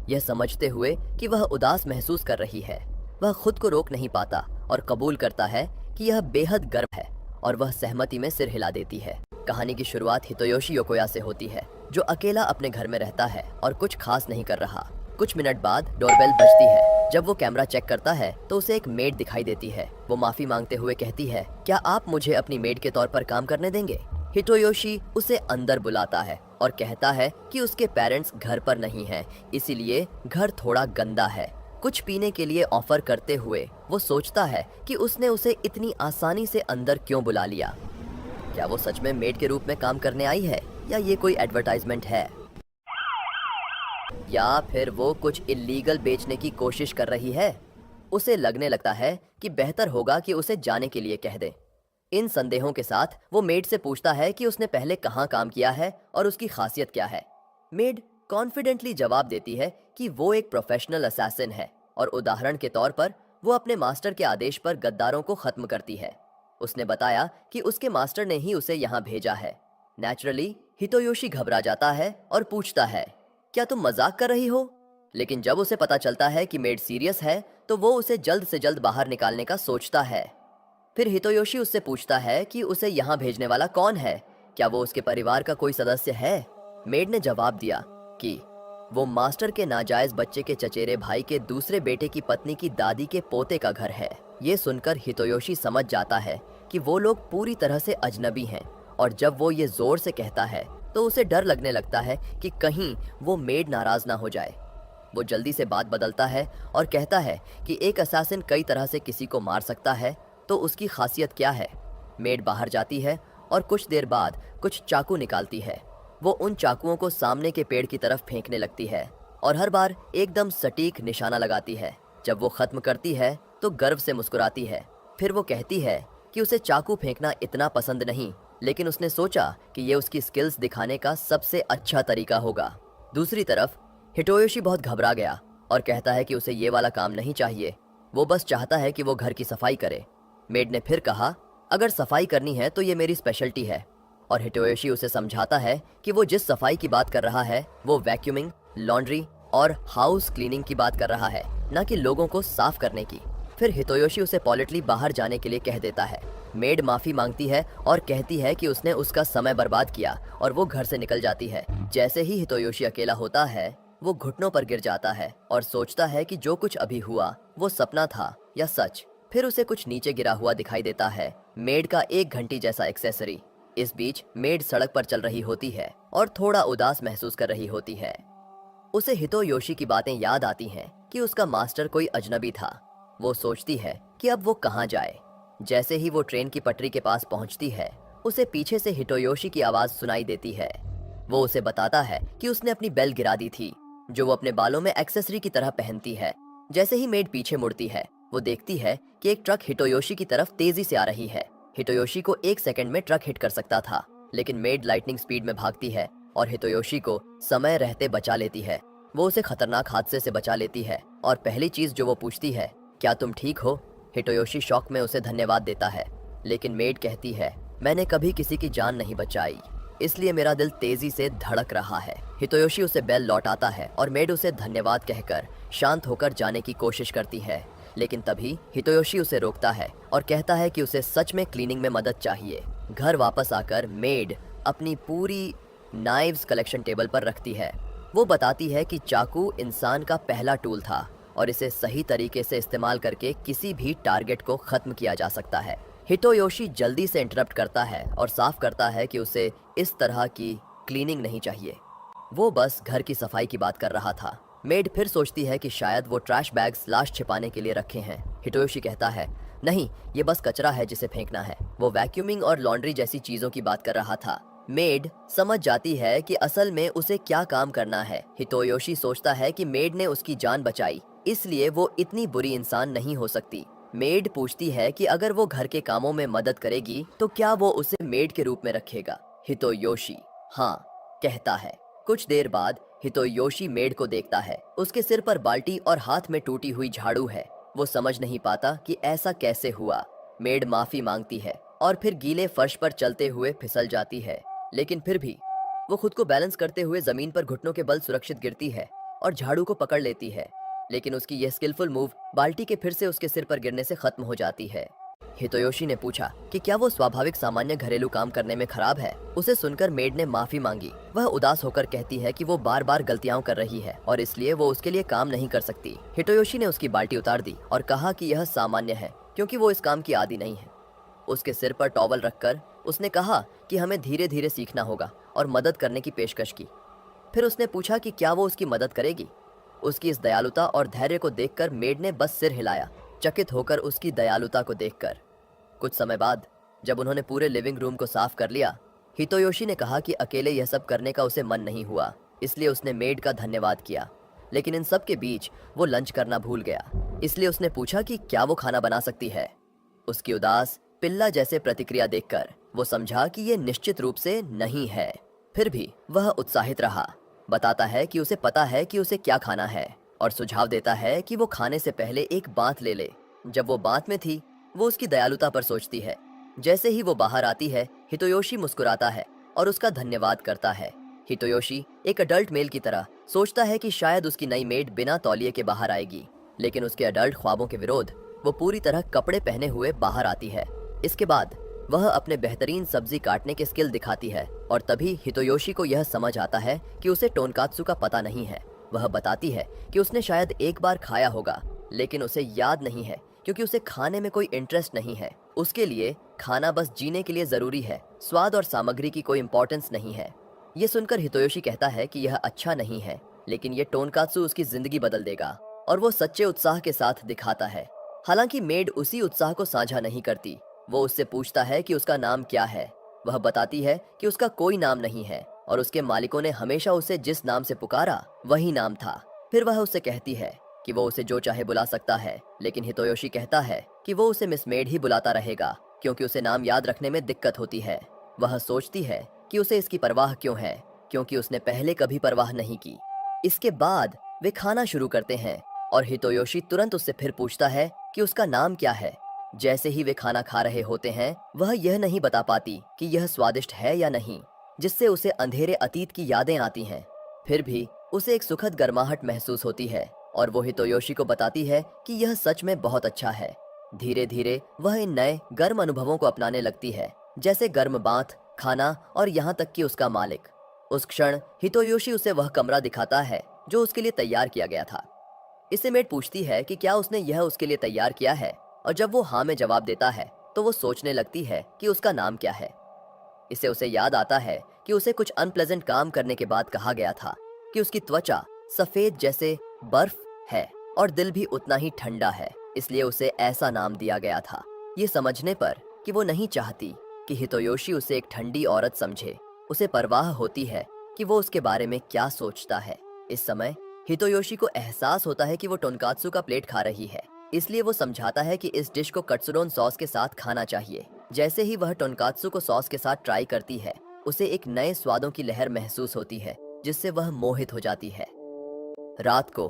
यह समझते हुए कि वह उदास महसूस कर रही है, वह खुद को रोक नहीं पाता और कबूल करता है कि यह बेहद गर्व है और वह सहमति में सिर हिला देती है। कहानी की शुरुआत हितोयोशी योकोया से होती है, जो अकेला अपने घर में रहता है और कुछ खास नहीं कर रहा। कुछ मिनट बाद डोरबेल बजती है। जब वो कैमरा चेक करता है तो उसे एक मेड दिखाई देती है। वो माफी मांगते हुए कहती है, क्या आप मुझे अपनी मेड के तौर पर काम करने देंगे? हितोयोशी उसे अंदर बुलाता है और कहता है कि उसके पेरेंट्स घर पर नहीं हैं, इसीलिए घर थोड़ा गंदा है। कुछ पीने के लिए ऑफर करते हुए वो सोचता है कि उसने उसे इतनी आसानी से अंदर क्यों बुला लिया। क्या वो सच में मेड के रूप में काम करने आई है या ये कोई एडवर्टाइजमेंट है, या फिर वो कुछ इल्लीगल बेचने की कोशिश कर रही है? उसे लगने लगता है कि बेहतर होगा कि उसे जाने के लिए कह दे। इन संदेहों के साथ वो मेड से पूछता है कि उसने पहले कहाँ काम किया है और उसकी खासियत क्या है। मेड कॉन्फिडेंटली जवाब देती है कि वो एक प्रोफेशनल असैसिन है और उदाहरण के तौर पर वो अपने मास्टर के आदेश पर गद्दारों को खत्म करती है। उसने बताया कि उसके मास्टर ने ही उसे यहाँ भेजा है। नेचुरली हितोयोशी घबरा जाता है और पूछता है, क्या तुम मजाक कर रही हो? लेकिन जब उसे पता चलता है कि मेड सीरियस है तो वो उसे जल्द से जल्द बाहर निकालने का सोचता है। फिर हितोयोशी उससे पूछता है कि उसे यहाँ भेजने वाला कौन है, क्या वो उसके परिवार का कोई सदस्य है? मेड ने जवाब दिया कि वो मास्टर के नाजायज बच्चे के चचेरे भाई के दूसरे बेटे की पत्नी की दादी के पोते का घर है। ये सुनकर हितोयोशी समझ जाता है कि वो लोग पूरी तरह से अजनबी हैं, और जब वो ये जोर से कहता है तो उसे डर लगने लगता है कि कहीं वो मेड नाराज ना हो जाए। वो जल्दी से बात बदलता है और कहता है कि एक असैसिन कई तरह से किसी को मार सकता है, तो उसकी खासियत क्या है? मेड बाहर जाती है और कुछ देर बाद कुछ चाकू निकालती है। वो उन चाकुओं को सामने के पेड़ की तरफ फेंकने लगती है और हर बार एकदम सटीक निशाना लगाती है। जब वो खत्म करती है तो गर्व से मुस्कुराती है। फिर वो कहती है कि उसे चाकू फेंकना इतना पसंद नहीं, लेकिन उसने सोचा कि ये उसकी स्किल्स दिखाने का सबसे अच्छा तरीका होगा। दूसरी तरफ हिटोयोशी बहुत घबरा गया और कहता है कि उसे ये वाला काम नहीं चाहिए, वो बस चाहता है कि वो घर की सफाई करे। मेड ने फिर कहा, अगर सफाई करनी है तो ये मेरी स्पेशलिटी है, और हिटोयोशी उसे समझाता है कि वो जिस सफाई की बात कर रहा है वो वैक्यूमिंग, लॉन्ड्री और हाउस क्लीनिंग की बात कर रहा है, न कि लोगों को साफ करने की। फिर हितोयोशी उसे पॉलिटली बाहर जाने के लिए कह देता है। मेड माफी मांगती है और कहती है कि उसने उसका समय बर्बाद किया, और वो घर से निकल जाती है। जैसे ही हितोयोशी अकेला होता है वो घुटनों पर गिर जाता है और सोचता है कि जो कुछ अभी हुआ वो सपना था या सच। फिर उसे कुछ नीचे गिरा हुआ दिखाई देता है, मेड का एक घंटी जैसा एक्सेसरी। इस बीच मेड सड़क पर चल रही होती है और थोड़ा उदास महसूस कर रही होती है। उसे हितोयोशी की बातें याद आती हैं कि उसका मास्टर कोई अजनबी था। वो सोचती है कि अब वो कहाँ जाए। जैसे ही वो ट्रेन की पटरी के पास पहुंचती है उसे पीछे से हितोयोशी की आवाज सुनाई देती है। वो उसे बताता है कि उसने अपनी बेल गिरा दी थी, जो वो अपने बालों में एक्सेसरी की तरह पहनती है। जैसे ही मेड पीछे मुड़ती है वो देखती है कि एक ट्रक हितोयोशी की तरफ तेजी से आ रही है। हितोयोशी को एक सेकंड में ट्रक हिट कर सकता था, लेकिन मेड लाइटनिंग स्पीड में भागती है और हितोयोशी को समय रहते बचा लेती है। वो उसे खतरनाक हादसे से बचा लेती है और पहली चीज जो वो पूछती है, क्या तुम ठीक हो? हितोयोशी शॉक में उसे धन्यवाद देता है, लेकिन मेड कहती है, मैंने कभी किसी की जान नहीं बचाई, इसलिए मेरा दिल तेजी से धड़क रहा है। हितोयोशी उसे बेल लौटाता है और मेड उसे धन्यवाद कहकर शांत होकर जाने की कोशिश करती है, लेकिन तभी हितोयोशी उसे रोकता है और कहता है कि उसे सच में क्लीनिंग में मदद चाहिए। घर वापस आकर मेड अपनी पूरी नाइव्स कलेक्शन टेबल पर रखती है। वो बताती है कि चाकू इंसान का पहला टूल था और इसे सही तरीके से इस्तेमाल करके किसी भी टारगेट को खत्म किया जा सकता है। हितोयोशी जल्दी से इंटरप्ट करता है और साफ करता है कि उसे इस तरह की क्लीनिंग नहीं चाहिए, वो बस घर की सफाई की बात कर रहा था। मेड फिर सोचती है कि शायद वो ट्रैश बैग्स लाश छिपाने के लिए रखे हैं। हितोयोशी कहता है, नहीं, ये बस कचरा है जिसे फेंकना है। वो वैक्यूमिंग और लॉन्ड्री जैसी चीजों की बात कर रहा था। मेड समझ जाती है कि असल में उसे क्या काम करना है। हितोयोशी सोचता है कि मेड ने उसकी जान बचाई, इसलिए वो इतनी बुरी इंसान नहीं हो सकती। मेड पूछती है कि अगर वो घर के कामों में मदद करेगी तो क्या वो उसे मेड के रूप में रखेगा। हितोयोशी हाँ कहता है। कुछ देर बाद हितोयोशी मेड को देखता है। उसके सिर पर बाल्टी और हाथ में टूटी हुई झाड़ू है। वो समझ नहीं पाता कि ऐसा कैसे हुआ। मेड माफी मांगती है और फिर गीले फर्श पर चलते हुए फिसल जाती है, लेकिन फिर भी वो खुद को बैलेंस करते हुए जमीन पर घुटनों के बल सुरक्षित गिरती है और झाड़ू को पकड़ लेती है, लेकिन उसकी यह स्किलफुल मूव बाल्टी के फिर से उसके सिर पर गिरने से खत्म हो जाती है। हितोयोशी ने पूछा कि क्या वो स्वाभाविक सामान्य घरेलू काम करने में खराब है। उसे सुनकर मेड ने माफी मांगी। वह उदास होकर कहती है कि वो बार बार गलतियां कर रही है और इसलिए वो उसके लिए काम नहीं कर सकती। हितोयोशी ने उसकी बाल्टी उतार दी और कहा कि यह सामान्य है क्योंकि वो इस काम की आदी नहीं है। उसके सिर पर टॉवल रखकर उसने कहा कि हमें धीरे धीरे सीखना होगा और मदद करने की पेशकश की। फिर उसने पूछा कि क्या वो उसकी मदद करेगी। उसकी इस दयालुता और धैर्य को देखकर मेड ने बस सिर हिलाया, चकित होकर उसकी दयालुता को देखकर। कुछ समय बाद जब उन्होंने पूरे लिविंग रूम को साफ कर लिया, हितोयोशी ने कहा कि अकेले यह सब करने का उसे मन नहीं हुआ, इसलिए उसने मेड का धन्यवाद किया। लेकिन इन सब के बीच वो लंच करना भूल गया, इसलिए उसने पूछा कि क्या वो खाना बना सकती है। उसकी उदास पिल्ला जैसे प्रतिक्रिया देखकर वो समझा कि ये निश्चित रूप से नहीं है। फिर भी वह उत्साहित रहा, बताता है कि उसे पता है कि उसे क्या खाना है और सुझाव देता है कि वो खाने से पहले एक बात ले ले। जब वो बात में थी, वो उसकी दयालुता पर सोचती है। जैसे ही वो बाहर आती है, हितोयोशी मुस्कुराता है और उसका धन्यवाद करता है। हितोयोशी एक अडल्ट मेल की तरह सोचता है कि शायद उसकी नई मेड बिना तौलिए के बाहर आएगी, लेकिन उसके अडल्ट ख्वाबों के विरोध वो पूरी तरह कपड़े पहने हुए बाहर आती है। इसके बाद वह अपने बेहतरीन सब्जी काटने के स्किल दिखाती है और तभी हितोयोशी को यह समझ आता है कि उसे टोनकात्सु का पता नहीं है। वह बताती है कि उसने शायद एक बार खाया होगा, लेकिन उसे याद नहीं है क्योंकि उसे खाने में कोई इंटरेस्ट नहीं है। उसके लिए खाना बस जीने के लिए जरूरी है, स्वाद और सामग्री की कोई इंपॉर्टेंस नहीं है। ये सुनकर हितोयोशी कहता है कि यह अच्छा नहीं है, लेकिन ये टोनकात्सु उसकी जिंदगी बदल देगा और वो सच्चे उत्साह के साथ दिखाता है। हालांकि मेड उसी उत्साह को साझा नहीं करती। वो उससे पूछता है कि उसका नाम क्या है। वह बताती है कि उसका कोई नाम नहीं है और उसके मालिकों ने हमेशा उसे जिस नाम से पुकारा वही नाम था। फिर वह उससे कहती है कि वो उसे जो चाहे बुला सकता है, लेकिन हितोयोशी कहता है कि वो उसे मिस मेड ही बुलाता रहेगा क्योंकि उसे नाम याद रखने में दिक्कत होती है। वह सोचती है कि उसे इसकी परवाह क्यों है, क्योंकि उसने पहले कभी परवाह नहीं की। इसके बाद वे खाना शुरू करते हैं और हितोयोशी तुरंत उससे फिर पूछता है कि उसका नाम क्या है। जैसे ही वे खाना खा रहे होते हैं, वह यह नहीं बता पाती कि यह स्वादिष्ट है या नहीं, जिससे उसे अंधेरे अतीत की यादें आती हैं। फिर भी उसे एक सुखद गर्माहट महसूस होती है और वो हितोयोशी को बताती है कि यह सच में बहुत अच्छा है। धीरे धीरे वह इन नए गर्म अनुभवों को अपनाने लगती है, जैसे गर्म बाथ, खाना और यहाँ तक कि उसका मालिक। उस क्षण हितोयोशी उसे वह कमरा दिखाता है जो उसके लिए तैयार किया गया था। इससे मेड पूछती है कि क्या उसने यह उसके लिए तैयार किया है, और जब वो हाँ में जवाब देता है तो वो सोचने लगती है कि उसका नाम क्या है। इससे उसे याद आता है कि उसे कुछ अनप्लेजेंट काम करने के बाद कहा गया था कि उसकी त्वचा सफेद जैसे बर्फ है और दिल भी उतना ही ठंडा है, इसलिए उसे ऐसा नाम दिया गया था। ये समझने पर कि वो नहीं चाहती कि हितोयोशी उसे एक ठंडी औरत समझे, उसे परवाह होती है कि वो उसके बारे में क्या सोचता है। इस समय हितोयोशी को एहसास होता है कि वो टोनकात्सु का प्लेट खा रही है, इसलिए वो समझाता है कि इस डिश को कट्सुडोन सॉस के साथ खाना चाहिए। जैसे ही वह टोनकात्सु को सॉस के साथ ट्राई करती है, उसे एक नए स्वादों की लहर महसूस होती है, जिससे वह मोहित हो जाती है। रात को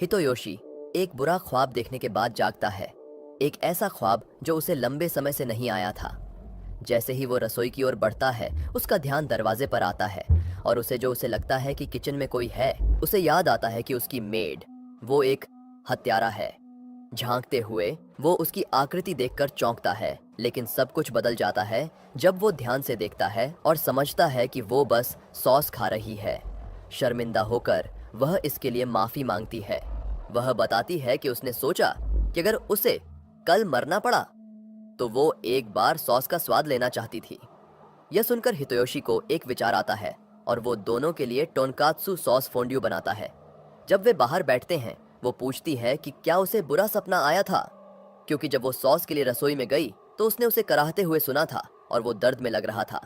हितोयोशी एक बुरा ख्वाब देखने के बाद जागता है, एक ऐसा ख्वाब जो उसे लंबे समय से नहीं आया था। जैसे ही वो रसोई की ओर बढ़ता है, उसका ध्यान दरवाजे पर आता है और उसे लगता है कि किचन में कोई है। उसे याद आता है कि उसकी मेड वो एक हत्यारा है। झांकते हुए वो उसकी आकृति देखकर चौंकता है, लेकिन सब कुछ बदल जाता है जब वो ध्यान से देखता है और समझता है कि वो बस सॉस खा रही है। शर्मिंदा होकर वह इसके लिए माफी मांगती है। वह बताती है कि उसने सोचा कि अगर उसे कल मरना पड़ा तो वो एक बार सॉस का स्वाद लेना चाहती थी। यह सुनकर हितोयोशी को एक विचार आता है और वो दोनों के लिए टोनकात्सु सॉस फोंड्यू बनाता है। जब वे बाहर बैठते हैं, वो पूछती है कि क्या उसे बुरा सपना आया था, क्योंकि जब वो सॉस के लिए रसोई में गई तो उसने उसे कराहते हुए सुना था और वो दर्द में लग रहा था।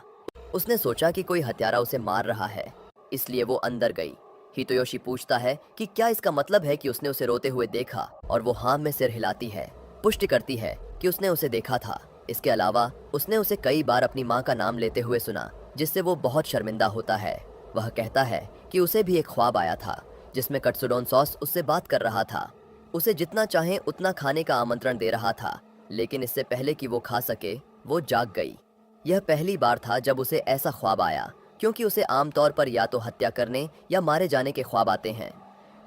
उसने सोचा कि कोई हत्यारा उसे मार रहा है, इसलिए वो अंदर गई। हितोयोशी पूछता है कि क्या इसका मतलब है कि उसने उसे रोते हुए देखा, और वो हाँ में सिर हिलाती है, पुष्टि करती है कि उसने उसे देखा था। इसके अलावा उसने उसे कई बार अपनी माँ का नाम लेते हुए सुना, जिससे वो बहुत शर्मिंदा होता है। वह कहता है कि उसे भी एक ख्वाब आया था जिसमें कट्सुडोन सॉस उससे बात कर रहा था, उसे जितना चाहे उतना खाने का आमंत्रण दे रहा था, लेकिन इससे पहले कि वो खा सके वो जाग गई। यह पहली बार था जब उसे ऐसा ख्वाब आया, क्योंकि उसे आमतौर पर या तो हत्या करने या मारे जाने के ख्वाब आते हैं।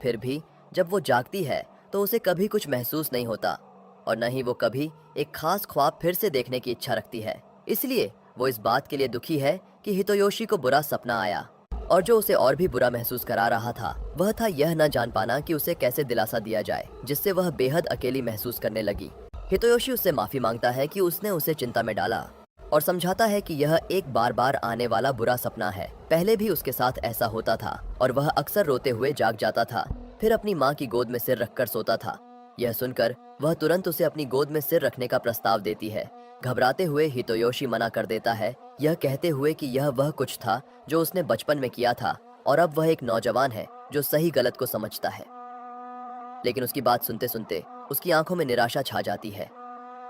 फिर भी जब वो जागती है तो उसे कभी कुछ महसूस नहीं होता और न ही वो कभी एक खास ख्वाब फिर से देखने की इच्छा रखती है। इसलिए वो इस बात के लिए दुखी है कि हितोयोशी को बुरा सपना आया, और जो उसे और भी बुरा महसूस करा रहा था वह था यह न जान पाना कि उसे कैसे दिलासा दिया जाए, जिससे वह बेहद अकेली महसूस करने लगी। हितोयोशी उससे माफी मांगता है कि उसने उसे चिंता में डाला और समझाता है कि यह एक बार बार आने वाला बुरा सपना है। पहले भी उसके साथ ऐसा होता था और वह अक्सर रोते हुए जाग जाता था, फिर अपनी माँ की गोद में सिर रखकर सोता था। यह सुनकर वह तुरंत उसे अपनी गोद में सिर रखने का प्रस्ताव देती है। घबराते हुए हितोयोशी मना कर देता है, यह कहते हुए कि यह वह कुछ था जो उसने बचपन में किया था और अब वह एक नौजवान है जो सही गलत को समझता है। लेकिन उसकी बात सुनते सुनते उसकी आंखों में निराशा छा जाती है।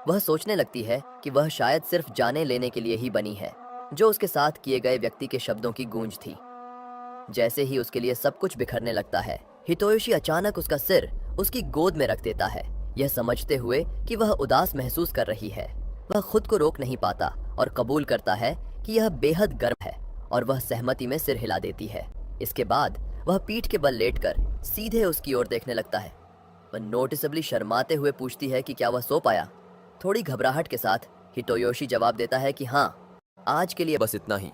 वह सोचने लगती है कि वह शायद सिर्फ जाने लेने के लिए ही बनी है, जो उसके साथ किए गए व्यक्ति के शब्दों की गूंज थी। जैसे ही उसके लिए सब कुछ बिखरने लगता है, हितोयोशी अचानक उसका सिर उसकी गोद में रख देता है, यह समझते हुए कि वह उदास महसूस कर रही है। वह खुद को रोक नहीं पाता और कबूल करता है कि यह बेहद गर्म है और वह सहमति में सिर हिला देती है। इसके बाद वह पीठ के बल लेटकर सीधे उसकी ओर देखने लगता है। वह नोटिसेबली शर्माते हुए पूछती है कि क्या वह सो पाया। थोड़ी घबराहट के साथ हितोयोशी जवाब देता है कि हाँ, आज के लिए बस इतना ही।